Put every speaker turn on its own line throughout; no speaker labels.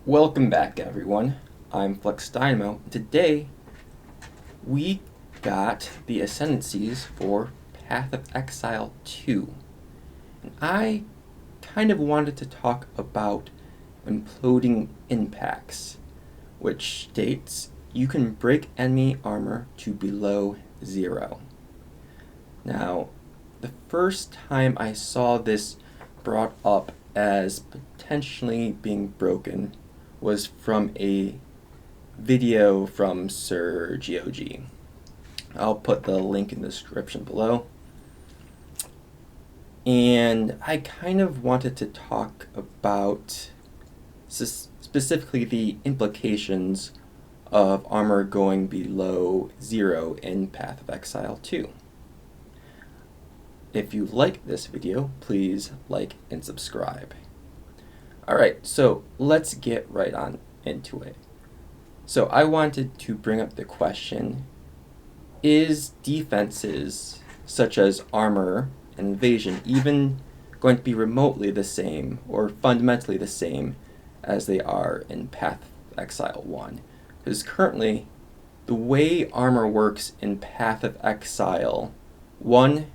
Welcome back, everyone. I'm Flex Dynamo. Today, we got the ascendancies for Path of Exile 2. And I kind of wanted to talk about imploding impacts, which states you can break enemy armor to below 0. Now, the first time I saw this brought up as potentially being broken was from a video from Sirgog. I'll put the link in the description below. And I kind of wanted to talk about specifically the implications of armor going below 0 in Path of Exile 2. If you like this video, please like and subscribe. Alright, so let's get right on into it. So I wanted to bring up the question, is defenses such as armor and evasion even going to be remotely the same or fundamentally the same as they are in Path of Exile 1? Because currently, the way armor works in Path of Exile 1,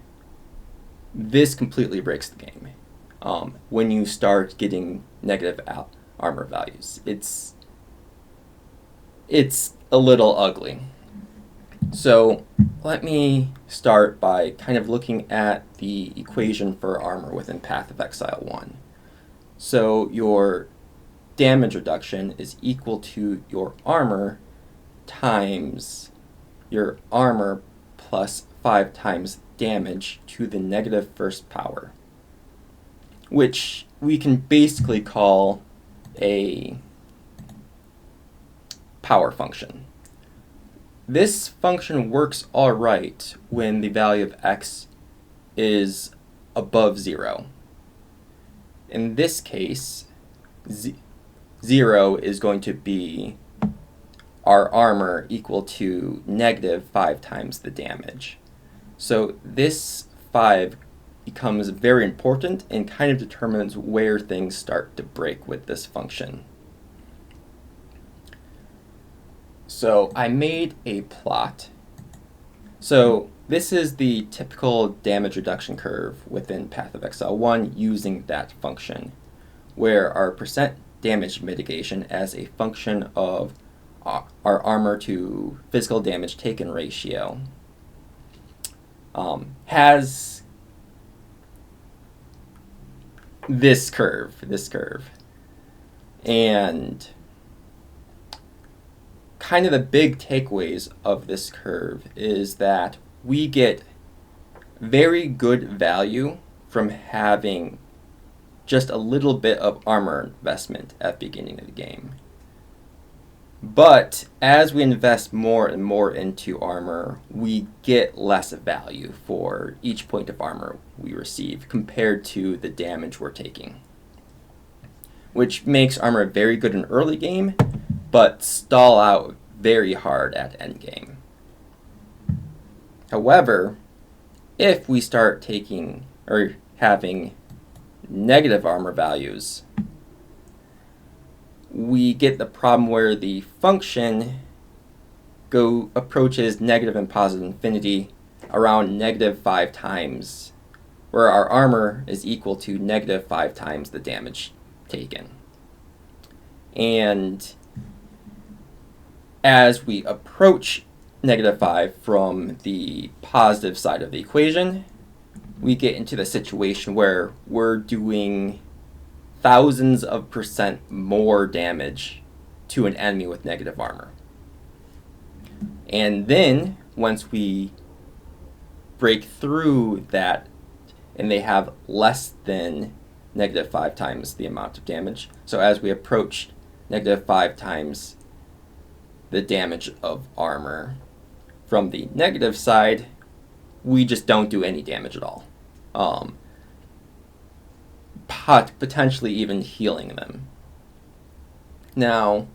this completely breaks the game. When you start getting negative armor values, it's a little ugly. So let me start by kind of looking at the equation for armor within Path of Exile 1. So your damage reduction is equal to your armor times your armor plus 5 times damage to the negative first power, which we can basically call a power function. This function works alright when the value of x is above 0. In this case, 0 is going to be our armor equal to negative 5 times the damage. So this 5 becomes very important and kind of determines where things start to break with this function. So I made a plot. So this is the typical damage reduction curve within Path of Exile 1 using that function, where our percent damage mitigation as a function of our armor to physical damage taken ratio has this curve. And kind of the big takeaways of this curve is that we get very good value from having just a little bit of armor investment at the beginning of the game. But as we invest more and more into armor, we get less value for each point of armor we receive compared to the damage we're taking, which makes armor very good in early game, but stall out very hard at end game. However, if we start taking or having negative armor values, we get the problem where the function approaches negative and positive infinity around negative 5 times, where our armor is equal to negative 5 times the damage taken. And as we approach negative 5 from the positive side of the equation, we get into the situation where we're doing thousands of percent more damage to an enemy with negative armor. And then, once we break through that and they have less than negative 5 times the amount of damage, so as we approach negative 5 times the damage of armor from the negative side, we just don't do any damage at all. Potentially even healing them. Now,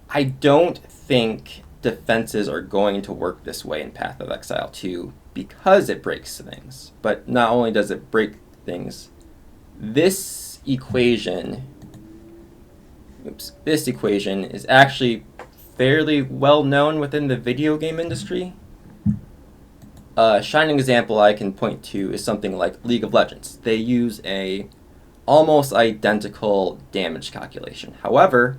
I don't think defenses are going to work this way in Path of Exile 2 because it breaks things. But not only does it break things, this equation this equation is actually fairly well known within the video game industry. A shining example I can point to is something like League of Legends. They use a almost identical damage calculation. However,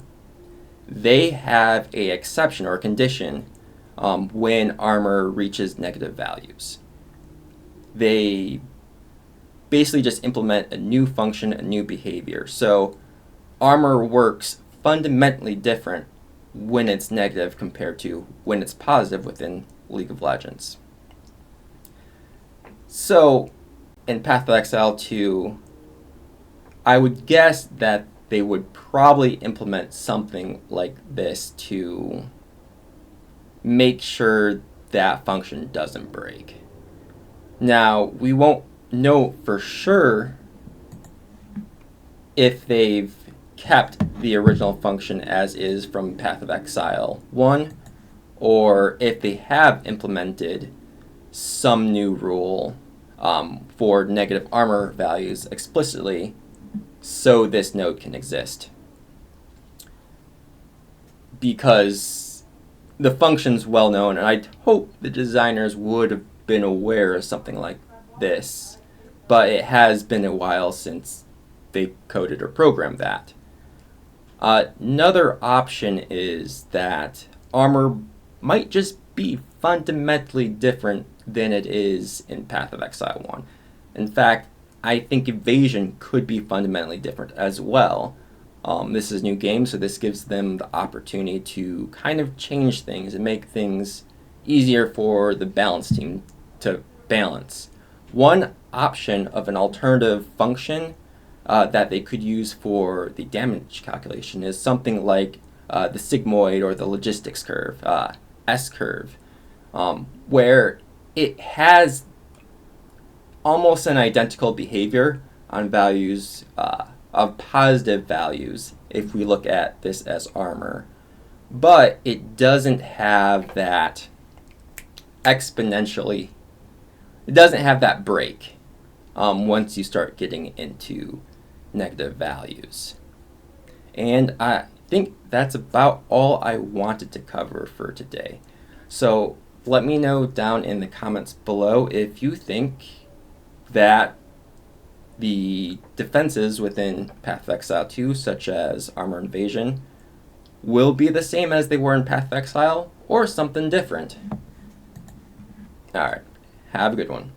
they have a exception or a condition when armor reaches negative values. They basically just implement a new function, a new behavior. So armor works fundamentally different when it's negative compared to when it's positive within League of Legends. So in Path of Exile 2, I would guess that they would probably implement something like this to make sure that function doesn't break. Now, we won't know for sure if they've kept the original function as is from Path of Exile 1, or if they have implemented some new rule for negative armor values explicitly so this node can exist. Because the function's well known, and I'd hope the designers would have been aware of something like this, but it has been a while since they coded or programmed that. Another option is that armor might just be fundamentally different than it is in Path of Exile 1. In fact, I think evasion could be fundamentally different as well. This is a new game, so this gives them the opportunity to kind of change things and make things easier for the balance team to balance. One option of an alternative function that they could use for the damage calculation is something like the sigmoid or the logistics curve, S-curve, where it has almost an identical behavior on values of positive values if we look at this as armor, but it doesn't have that exponentially, it doesn't have that break once you start getting into negative values. And I think that's about all I wanted to cover for today. So let me know down in the comments below if you think that the defenses within Path of Exile 2, such as armor invasion, will be the same as they were in Path of Exile, or something different. Alright, have a good one.